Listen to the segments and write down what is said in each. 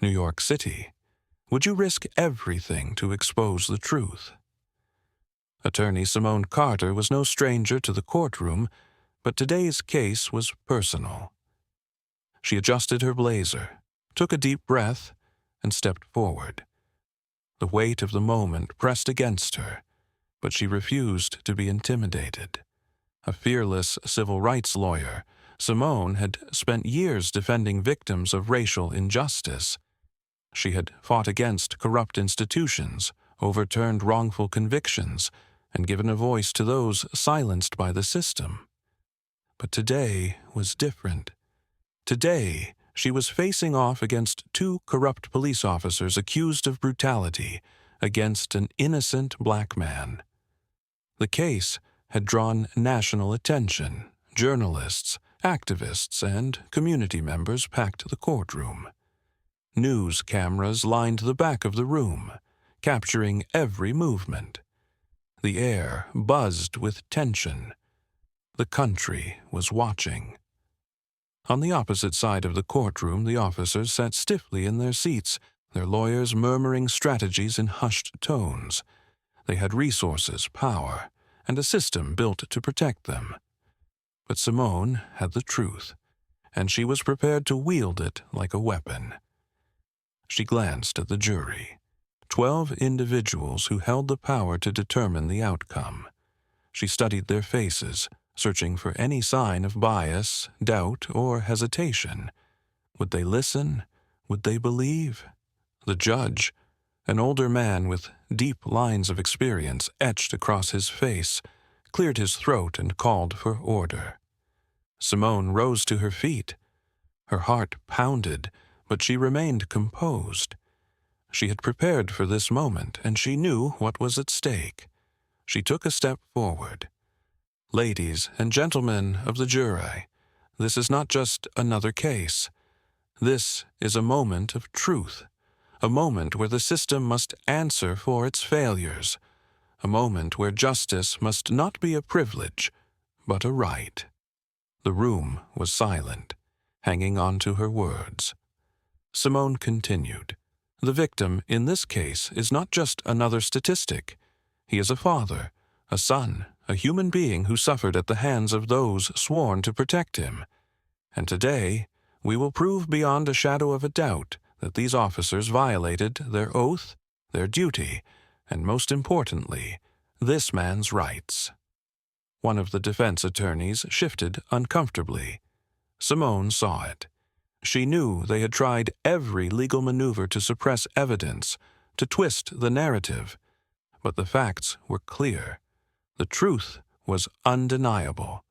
New York City. Would you risk everything to expose the truth? Attorney Simone Carter was no stranger to the courtroom, but today's case was personal. She adjusted her blazer, took a deep breath, and stepped forward. The weight of the moment pressed against her, but she refused to be intimidated. A fearless civil rights lawyer, Simone had spent years defending victims of racial injustice. She had fought against corrupt institutions, overturned wrongful convictions, and given a voice to those silenced by the system. But today was different. Today, she was facing off against two corrupt police officers accused of brutality against an innocent black man. The case had drawn national attention. Journalists, activists, and community members packed the courtroom. News cameras lined the back of the room, capturing every movement. The air buzzed with tension. The country was watching. On the opposite side of the courtroom, the officers sat stiffly in their seats, their lawyers murmuring strategies in hushed tones. They had resources, power, and a system built to protect them. But Simone had the truth, and she was prepared to wield it like a weapon. She glanced at the jury, 12 individuals who held the power to determine the outcome. She studied their faces, searching for any sign of bias, doubt, or hesitation. Would they listen? Would they believe? The judge, an older man with deep lines of experience etched across his face, cleared his throat and called for order. Simone rose to her feet. Her heart pounded, but she remained composed. She had prepared for this moment, and she knew what was at stake. She took a step forward. Ladies and gentlemen of the jury, this is not just another case. This is a moment of truth, a moment where the system must answer for its failures, a moment where justice must not be a privilege, but a right. The room was silent, hanging on to her words. Simone continued, "The victim in this case is not just another statistic. He is a father, a son, a human being who suffered at the hands of those sworn to protect him. And today, we will prove beyond a shadow of a doubt that these officers violated their oath, their duty, and most importantly, this man's rights." One of the defense attorneys shifted uncomfortably. Simone saw it. She knew they had tried every legal maneuver to suppress evidence, to twist the narrative. But the facts were clear. The truth was undeniable.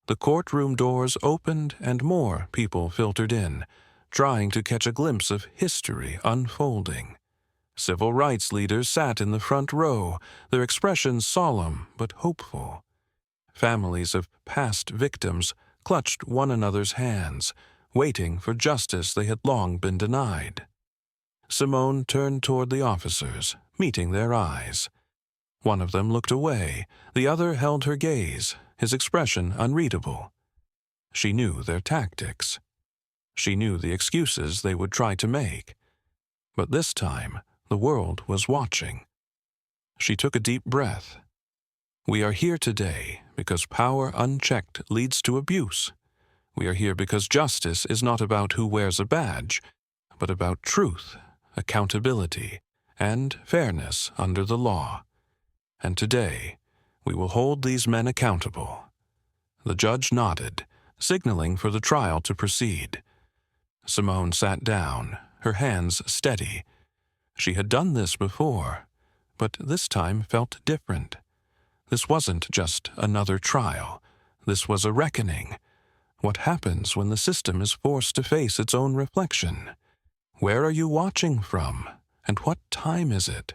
The courtroom doors opened and more people filtered in, trying to catch a glimpse of history unfolding. Civil rights leaders sat in the front row, their expressions solemn but hopeful. Families of past victims clutched one another's hands, waiting for justice they had long been denied. Simone turned toward the officers, meeting their eyes. One of them looked away, the other held her gaze, his expression unreadable. She knew their tactics. She knew the excuses they would try to make. But this time, the world was watching. She took a deep breath. "We are here today because power unchecked leads to abuse. We are here because justice is not about who wears a badge, but about truth, accountability, and fairness under the law. And today, we will hold these men accountable." The judge nodded, signaling for the trial to proceed. Simone sat down, her hands steady. She had done this before, but this time felt different. This wasn't just another trial. This was a reckoning. What happens when the system is forced to face its own reflection? Where are you watching from, and what time is it?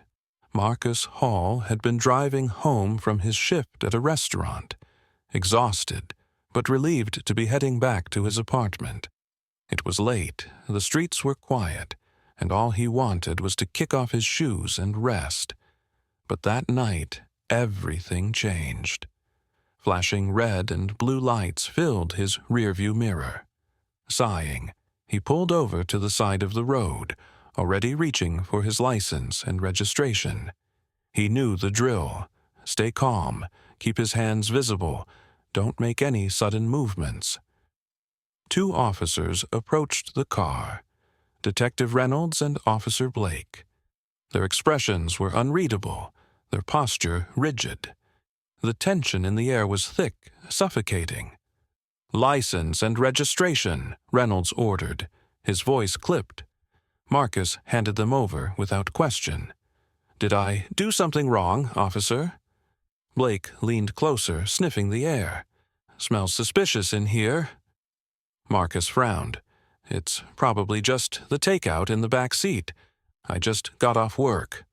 Marcus Hall had been driving home from his shift at a restaurant, exhausted, but relieved to be heading back to his apartment. It was late, the streets were quiet, and all he wanted was to kick off his shoes and rest. But that night, everything changed. Flashing red and blue lights filled his rearview mirror. Sighing, he pulled over to the side of the road, already reaching for his license and registration. He knew the drill. Stay calm, keep his hands visible, don't make any sudden movements. 2 officers approached the car, Detective Reynolds and Officer Blake. Their expressions were unreadable, their posture rigid. The tension in the air was thick, suffocating. "License and registration," Reynolds ordered, his voice clipped. Marcus handed them over without question. "Did I do something wrong, officer?" Blake leaned closer, sniffing the air. "Smells suspicious in here." Marcus frowned. "It's probably just the takeout in the back seat. I just got off work."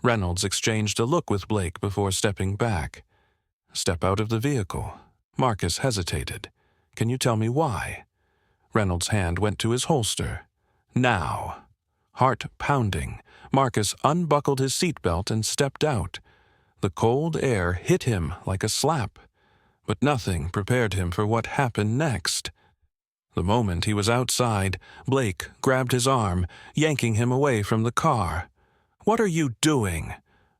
Reynolds exchanged a look with Blake before stepping back. "Step out of the vehicle." Marcus hesitated. "Can you tell me why?" Reynolds' hand went to his holster. "Now." Heart pounding, Marcus unbuckled his seatbelt and stepped out. The cold air hit him like a slap, but nothing prepared him for what happened next. The moment he was outside, Blake grabbed his arm, yanking him away from the car. "What are you doing?"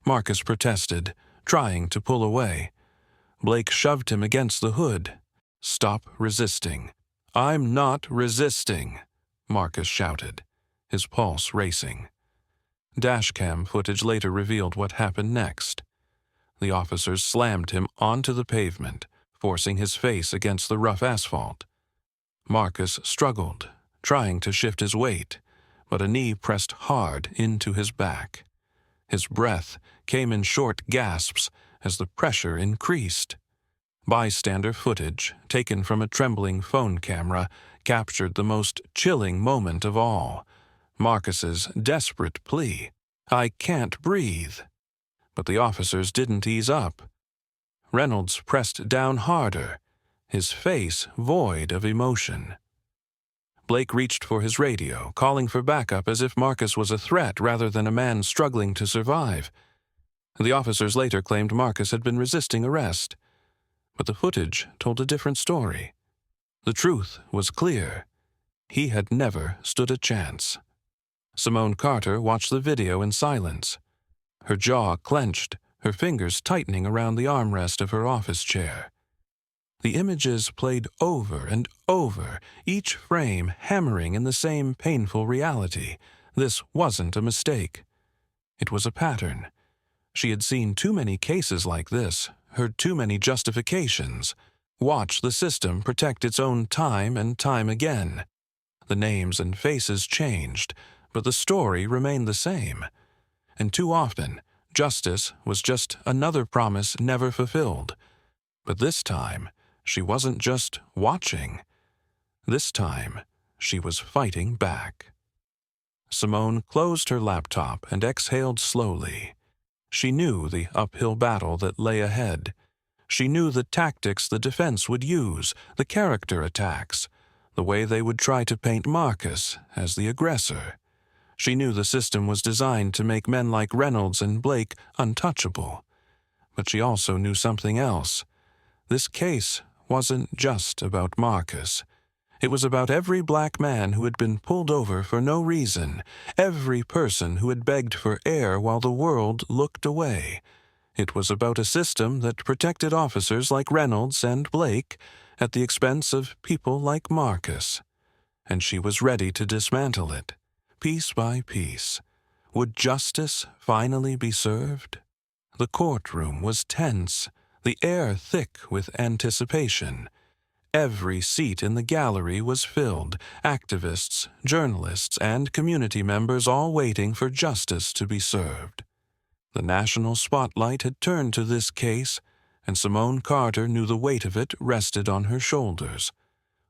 Marcus protested, trying to pull away. Blake shoved him against the hood. "Stop resisting." "I'm not resisting," Marcus shouted, his pulse racing. Dashcam footage later revealed what happened next. The officers slammed him onto the pavement, forcing his face against the rough asphalt. Marcus struggled, trying to shift his weight, but a knee pressed hard into his back. His breath came in short gasps as the pressure increased. Bystander footage, taken from a trembling phone camera, captured the most chilling moment of all. Marcus's desperate plea, "I can't breathe." But the officers didn't ease up. Reynolds pressed down harder, his face void of emotion. Blake reached for his radio, calling for backup as if Marcus was a threat rather than a man struggling to survive. The officers later claimed Marcus had been resisting arrest. But the footage told a different story. The truth was clear. He had never stood a chance. Simone Carter watched the video in silence. Her jaw clenched, her fingers tightening around the armrest of her office chair. The images played over and over, each frame hammering in the same painful reality. This wasn't a mistake. It was a pattern. She had seen too many cases like this, heard too many justifications, watched the system protect its own time and time again. The names and faces changed, but the story remained the same. And too often, justice was just another promise never fulfilled. But this time, she wasn't just watching. This time, she was fighting back. Simone closed her laptop and exhaled slowly. She knew the uphill battle that lay ahead. She knew the tactics the defense would use, the character attacks, the way they would try to paint Marcus as the aggressor. She knew the system was designed to make men like Reynolds and Blake untouchable. But she also knew something else. This case wasn't just about Marcus. It was about every black man who had been pulled over for no reason, every person who had begged for air while the world looked away. It was about a system that protected officers like Reynolds and Blake at the expense of people like Marcus. And she was ready to dismantle it, piece by piece. Would justice finally be served? The courtroom was tense, the air thick with anticipation. Every seat in the gallery was filled, activists, journalists, and community members all waiting for justice to be served. The national spotlight had turned to this case, and Simone Carter knew the weight of it rested on her shoulders.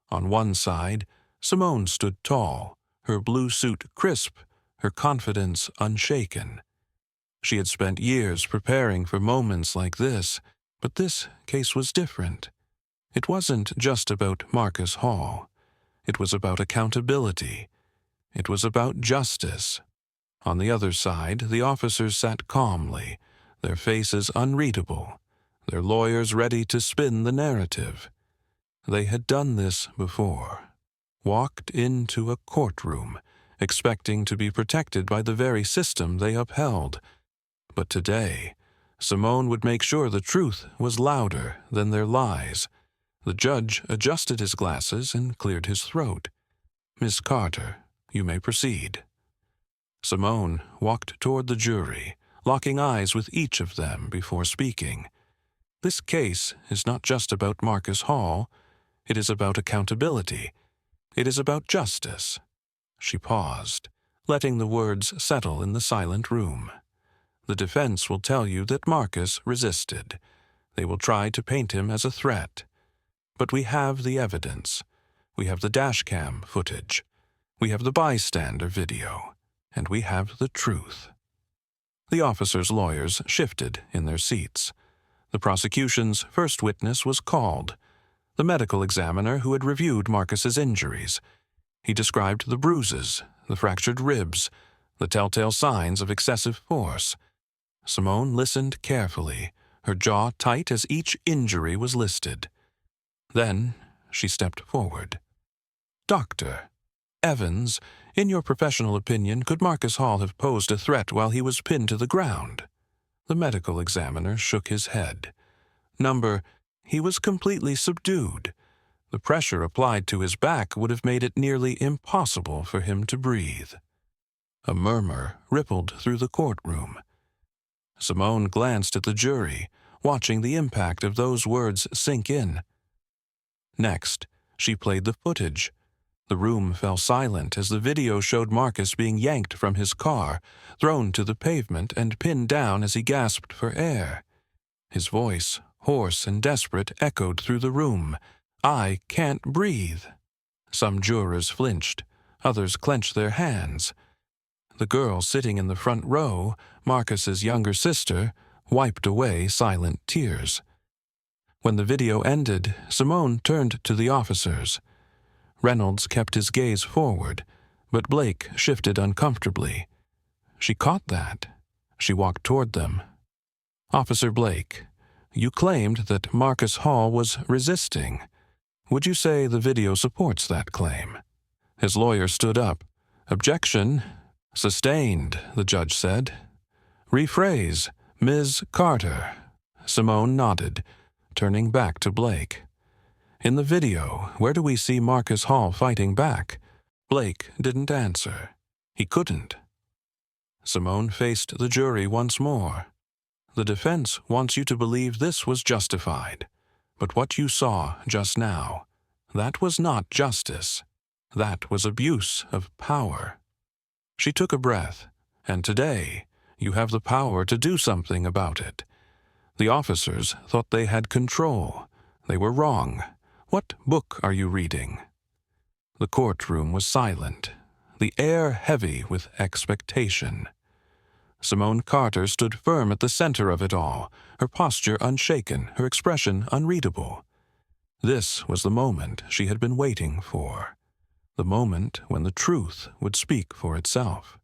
On one side, Simone stood tall, her blue suit crisp, her confidence unshaken. She had spent years preparing for moments like this, but this case was different. It wasn't just about Marcus Hall. It was about accountability. It was about justice. On the other side, the officers sat calmly, their faces unreadable, their lawyers ready to spin the narrative. They had done this before. Walked into a courtroom expecting to be protected by the very system they upheld. But today, Simone would make sure the truth was louder than their lies. The judge adjusted his glasses and cleared his throat. "Miss Carter, you may proceed." Simone walked toward the jury, locking eyes with each of them before speaking. This case is not just about Marcus Hall. It is about accountability. It is about justice. She paused, letting the words settle in the silent room. The defense will tell you that Marcus resisted. They will try to paint him as a threat. But we have the evidence. We have the dashcam footage. We have the bystander video. And we have the truth. The officers' lawyers shifted in their seats. The prosecution's first witness was called, the medical examiner who had reviewed Marcus's injuries. He described the bruises, the fractured ribs, the telltale signs of excessive force. Simone listened carefully, her jaw tight as each injury was listed. Then she stepped forward. "Doctor Evans, in your professional opinion, could Marcus Hall have posed a threat while he was pinned to the ground?" The medical examiner shook his head. He was completely subdued. The pressure applied to his back would have made it nearly impossible for him to breathe. A murmur rippled through the courtroom. Simone glanced at the jury, watching the impact of those words sink in. Next, she played the footage. The room fell silent as the video showed Marcus being yanked from his car, thrown to the pavement, and pinned down as he gasped for air. His voice, hoarse and desperate, echoed through the room. "I can't breathe." Some jurors flinched. Others clenched their hands. The girl sitting in the front row, Marcus's younger sister, wiped away silent tears. When the video ended, Simone turned to the officers. Reynolds kept his gaze forward, but Blake shifted uncomfortably. She caught that. She walked toward them. "Officer Blake, you claimed that Marcus Hall was resisting. Would you say the video supports that claim?" His lawyer stood up. "Objection. Sustained," the judge said. "Rephrase, Ms. Carter." Simone nodded, turning back to Blake. "In the video, where do we see Marcus Hall fighting back?" Blake didn't answer. He couldn't. Simone faced the jury once more. "The defense wants you to believe this was justified. But what you saw just now, that was not justice. That was abuse of power." She took a breath. "And today, you have the power to do something about it. The officers thought they had control. They were wrong. What book are you reading?" The courtroom was silent, the air heavy with expectation. Simone Carter stood firm at the center of it all, her posture unshaken, her expression unreadable. This was the moment she had been waiting for, the moment when the truth would speak for itself.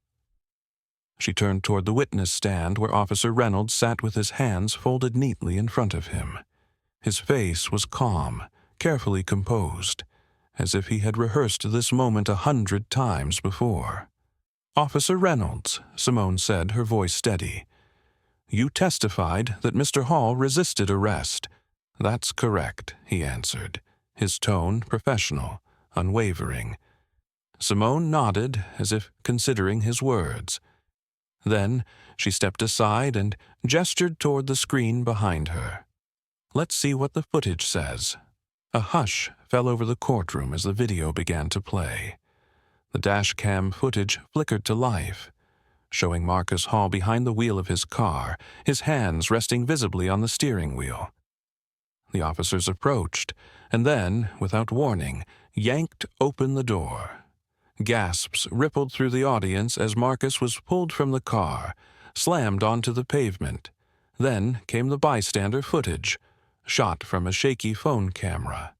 She turned toward the witness stand where Officer Reynolds sat with his hands folded neatly in front of him. His face was calm, carefully composed, as if he had rehearsed this moment 100 times before. "Officer Reynolds," Simone said, her voice steady, "you testified that Mr. Hall resisted arrest." "That's correct," he answered, his tone professional, unwavering. Simone nodded, as if considering his words. Then she stepped aside and gestured toward the screen behind her. "Let's see what the footage says." A hush fell over the courtroom as the video began to play. The dash-cam footage flickered to life, showing Marcus Hall behind the wheel of his car, his hands resting visibly on the steering wheel. The officers approached, and then, without warning, yanked open the door. Gasps rippled through the audience as Marcus was pulled from the car, slammed onto the pavement. Then came the bystander footage, shot from a shaky phone camera.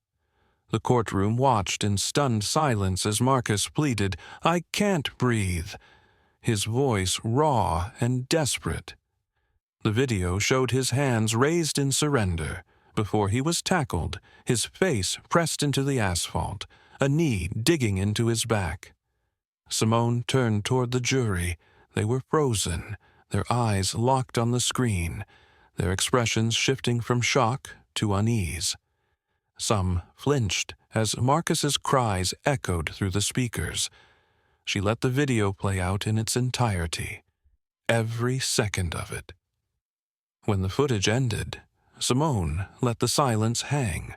The courtroom watched in stunned silence as Marcus pleaded, "I can't breathe," his voice raw and desperate. The video showed his hands raised in surrender before he was tackled, his face pressed into the asphalt, a knee digging into his back. Simone turned toward the jury. They were frozen, their eyes locked on the screen, their expressions shifting from shock to unease. Some flinched as Marcus's cries echoed through the speakers. She let the video play out in its entirety, every second of it. When the footage ended, Simone let the silence hang.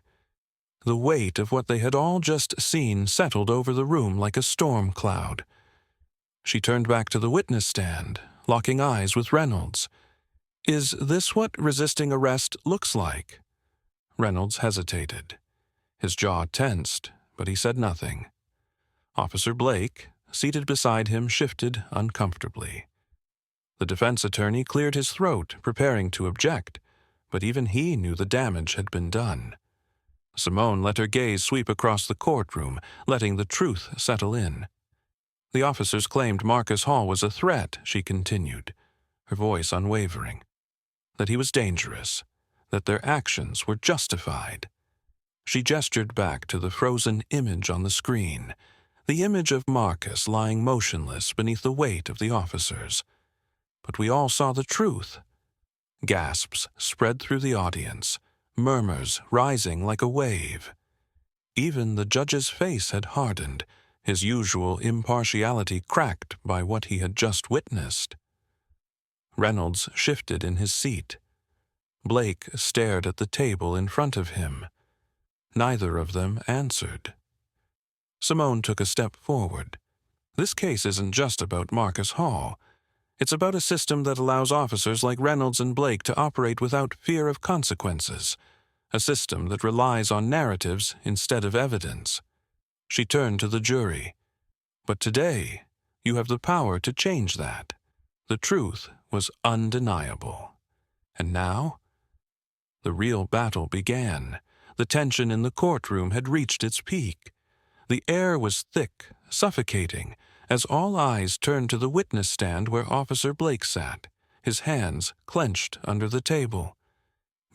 The weight of what they had all just seen settled over the room like a storm cloud. She turned back to the witness stand, locking eyes with Reynolds. "Is this what resisting arrest looks like?" Reynolds hesitated. His jaw tensed, but he said nothing. Officer Blake, seated beside him, shifted uncomfortably. The defense attorney cleared his throat, preparing to object, but even he knew the damage had been done. Simone let her gaze sweep across the courtroom, letting the truth settle in. "The officers claimed Marcus Hall was a threat," she continued, her voice unwavering. "That he was dangerous, that their actions were justified." She gestured back to the frozen image on the screen, the image of Marcus lying motionless beneath the weight of the officers. "But we all saw the truth." Gasps spread through the audience, murmurs rising like a wave. Even the judge's face had hardened, his usual impartiality cracked by what he had just witnessed. Reynolds shifted in his seat. Blake stared at the table in front of him. Neither of them answered. Simone took a step forward. "This case isn't just about Marcus Hall. It's about a system that allows officers like Reynolds and Blake to operate without fear of consequences, a system that relies on narratives instead of evidence." She turned to the jury. "But today, you have the power to change that." The truth was undeniable. And now? The real battle began. The tension in the courtroom had reached its peak. The air was thick, suffocating, as all eyes turned to the witness stand where Officer Blake sat, his hands clenched under the table.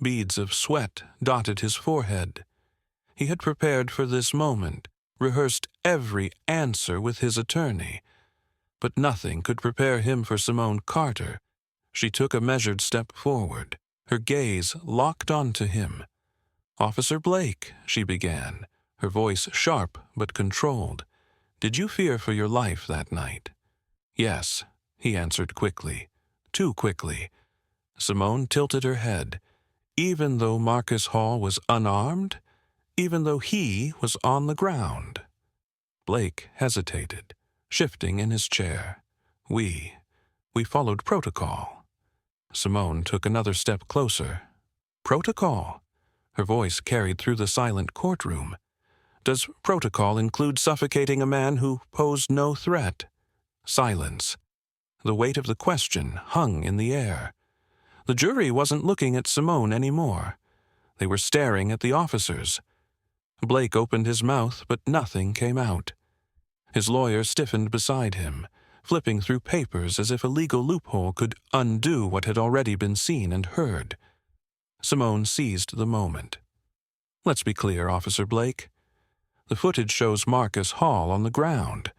Beads of sweat dotted his forehead. He had prepared for this moment, rehearsed every answer with his attorney. But nothing could prepare him for Simone Carter. She took a measured step forward, her gaze locked onto him. "Officer Blake," she began, her voice sharp but controlled. "Did you fear for your life that night?" "Yes," he answered quickly. Too quickly. Simone tilted her head. "Even though Marcus Hall was unarmed? Even though he was on the ground?" Blake hesitated, shifting in his chair. We followed protocol." Simone took another step closer. "Protocol?" Her voice carried through the silent courtroom. "Does protocol include suffocating a man who posed no threat?" Silence. The weight of the question hung in the air. The jury wasn't looking at Simone anymore. They were staring at the officers. Blake opened his mouth, but nothing came out. His lawyer stiffened beside him, flipping through papers as if a legal loophole could undo what had already been seen and heard. Simone seized the moment. "Let's be clear, Officer Blake. The footage shows Marcus Hall on the ground.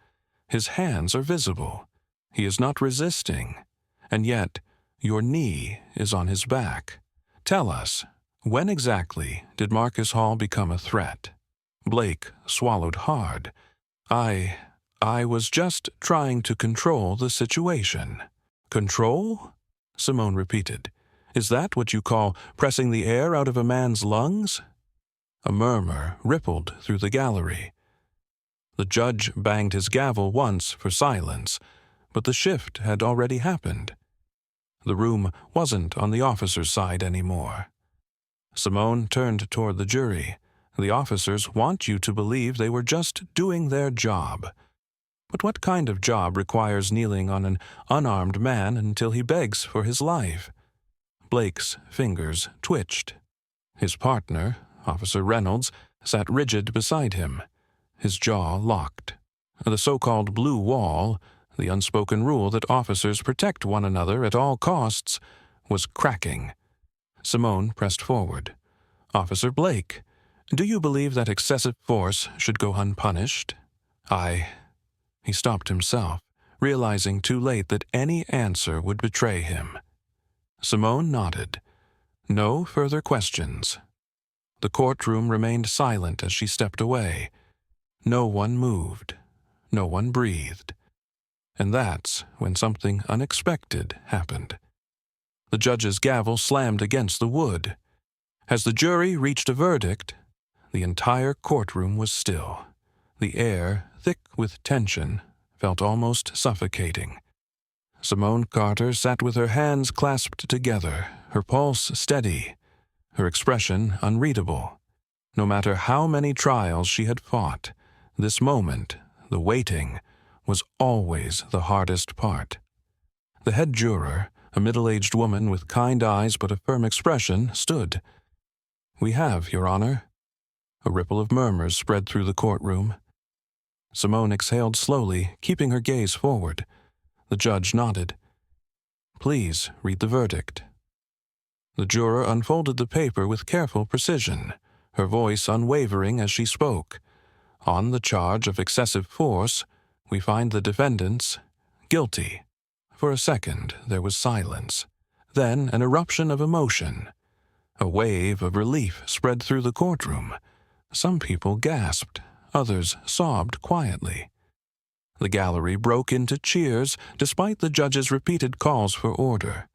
His hands are visible. He is not resisting. And yet, your knee is on his back. Tell us, when exactly did Marcus Hall become a threat?" Blake swallowed hard. I was just trying to control the situation." "Control?" Simone repeated. "Is that what you call pressing the air out of a man's lungs?" A murmur rippled through the gallery. The judge banged his gavel once for silence, but the shift had already happened. The room wasn't on the officer's side anymore. Simone turned toward the jury. "The officers want you to believe they were just doing their job. But what kind of job requires kneeling on an unarmed man until he begs for his life?" Blake's fingers twitched. His partner, Officer Reynolds, sat rigid beside him, his jaw locked. The so-called blue wall, the unspoken rule that officers protect one another at all costs, was cracking. Simone pressed forward. "Officer Blake, do you believe that excessive force should go unpunished?" He stopped himself, realizing too late that any answer would betray him. Simone nodded. No further questions. The courtroom remained silent as she stepped away. No one moved. No one breathed. And that's when something unexpected happened. The judge's gavel slammed against the wood. As the jury reached a verdict, the entire courtroom was still. The air, thick with tension, felt almost suffocating. Simone Carter sat with her hands clasped together, her pulse steady, her expression unreadable. No matter how many trials she had fought, this moment, the waiting, was always the hardest part. The head juror, a middle-aged woman with kind eyes but a firm expression, stood. "We have, Your Honor." A ripple of murmurs spread through the courtroom. Simone exhaled slowly, keeping her gaze forward. The judge nodded. "Please read the verdict." The juror unfolded the paper with careful precision, her voice unwavering as she spoke. On the charge of excessive force, we find the defendants guilty. For a second, there was silence. Then an eruption of emotion. A wave of relief spread through the courtroom. Some people gasped, others sobbed quietly. The gallery broke into cheers despite the judge's repeated calls for order.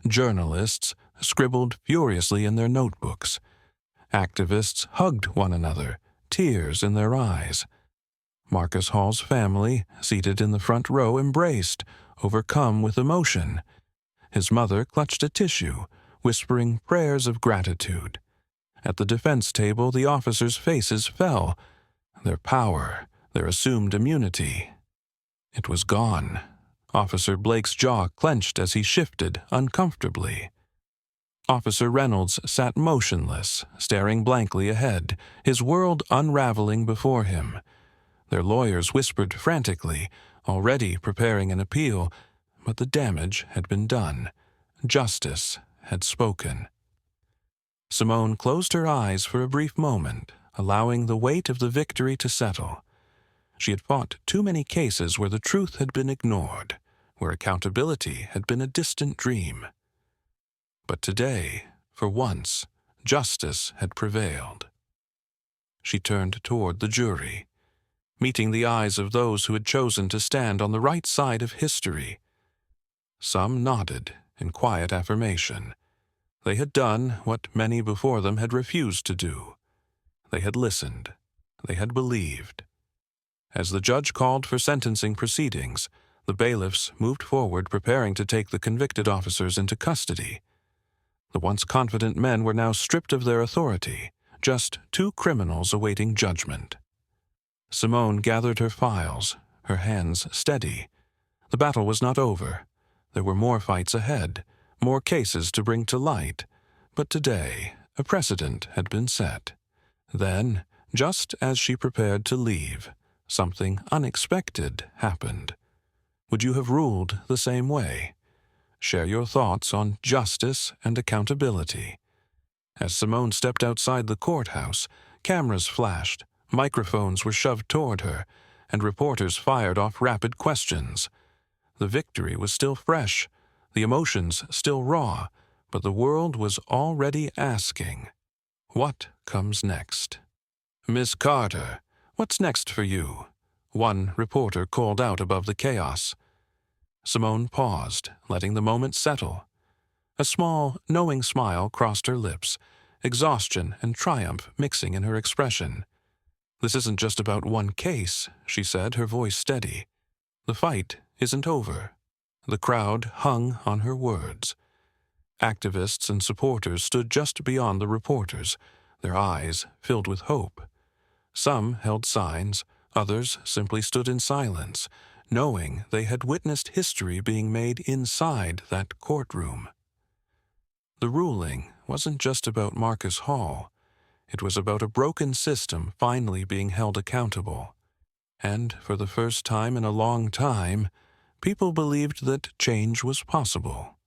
Journalists scribbled furiously in their notebooks. Activists hugged one another, tears in their eyes. Marcus Hall's family, seated in the front row, embraced, overcome with emotion. His mother clutched a tissue, whispering prayers of gratitude. At the defense table, the officers' faces fell. Their power, their assumed immunity. It was gone. Officer Blake's jaw clenched as he shifted uncomfortably. Officer Reynolds sat motionless, staring blankly ahead, his world unraveling before him. Their lawyers whispered frantically, already preparing an appeal, but the damage had been done. Justice had spoken. Simone closed her eyes for a brief moment, allowing the weight of the victory to settle. She had fought too many cases where the truth had been ignored, where accountability had been a distant dream. But today, for once, justice had prevailed. She turned toward the jury, meeting the eyes of those who had chosen to stand on the right side of history. Some nodded in quiet affirmation. They had done what many before them had refused to do. They had listened. They had believed. As the judge called for sentencing proceedings, the bailiffs moved forward, preparing to take the convicted officers into custody. The once confident men were now stripped of their authority, just two criminals awaiting judgment. Simone gathered her files, her hands steady. The battle was not over. There were more fights ahead, more cases to bring to light. But today, a precedent had been set. Then, just as she prepared to leave, something unexpected happened. Would you have ruled the same way? Share your thoughts on justice and accountability. As Simone stepped outside the courthouse, cameras flashed, microphones were shoved toward her, and reporters fired off rapid questions. The victory was still fresh, the emotions still raw, but the world was already asking, what comes next? "Miss Carter, what's next for you?" one reporter called out above the chaos. Simone paused, letting the moment settle. A small, knowing smile crossed her lips, exhaustion and triumph mixing in her expression. "This isn't just about one case," she said, her voice steady. "The fight isn't over." The crowd hung on her words. Activists and supporters stood just beyond the reporters, their eyes filled with hope. Some held signs, others simply stood in silence, knowing they had witnessed history being made inside that courtroom. The ruling wasn't just about Marcus Hall. It was about a broken system finally being held accountable. And for the first time in a long time, people believed that change was possible.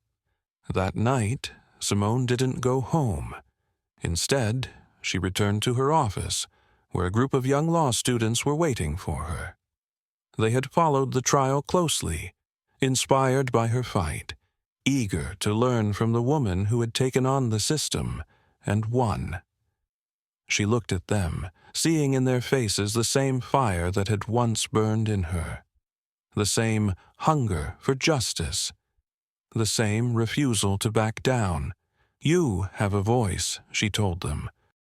That night, Simone didn't go home. Instead, she returned to her office, where a group of young law students were waiting for her. They had followed the trial closely, inspired by her fight, eager to learn from the woman who had taken on the system and won. She looked at them, seeing in their faces the same fire that had once burned in her, the same hunger for justice, the same refusal to back down. "You have a voice," she told them.